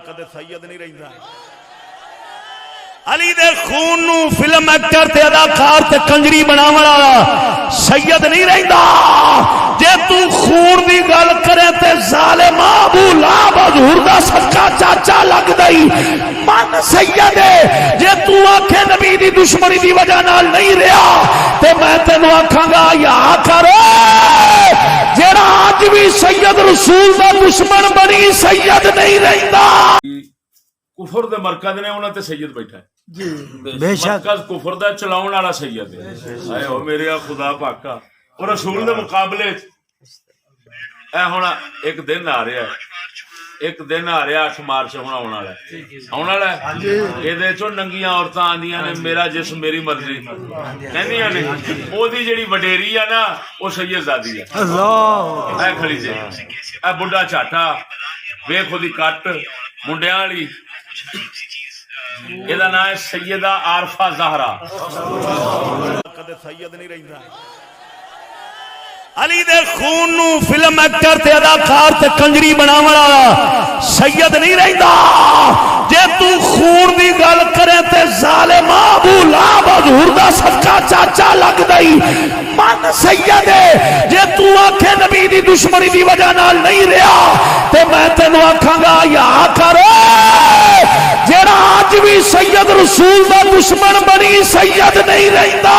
کدے سید نہیں رہندا علی دے خون نو فلم ایکٹر تے اداکار تے کنجری بناون والا سید نہیں رہندا جے تو خون دی گل کرے تے ظالم ابو لہب حضور دا سکا چاچا لگ دئی من سید ہے جے تو آکھے نبی دی دشمنی دی وجہ نال نہیں رہیا تے میں تینوں آکھاں گا یا کر جڑا اج بھی سید رسول دا دشمن بنی سید نہیں رہندا کفر دے مرکز نے انہاں تے سید بیٹھا ہے جی بے شک مرکز کفر دا چلاون والا سید ہے اے او میرے خدا پاکا اور رسول دے مقابلے اے ہن ایک دن آ رہا ہے 8 مارچ ہونا آنے والا ہے یہ چو ننگیاں عورتاں آندیاں نے میرا جسم میری مرضی کہندیاں نے او دی جڑی وڈیری ہے نا او سید زادی ہے اللہ اے کھڑی جے اے بڈھا چاٹا ویکھ اودی کٹ منڈیاں والی یہ نام ہے سیدہ عارفہ زہرا کدے سید نہیں رہندا علی دے خون نو فلم ایکٹر تے اداکار تے کنجری بناون والا سید نہیں رہندا جے تو خون دی گل کرے تے ظالم ابو لہب حضور دا سکا چاچا لگ دئی من سید ہے جے تو آکھے نبی دی دشمنی دی وجہ نال نہیں رہیا تے میں تینوں آکھاں گا یا کر جڑا اج بھی سید رسول دا دشمن بنی سید نہیں رہندا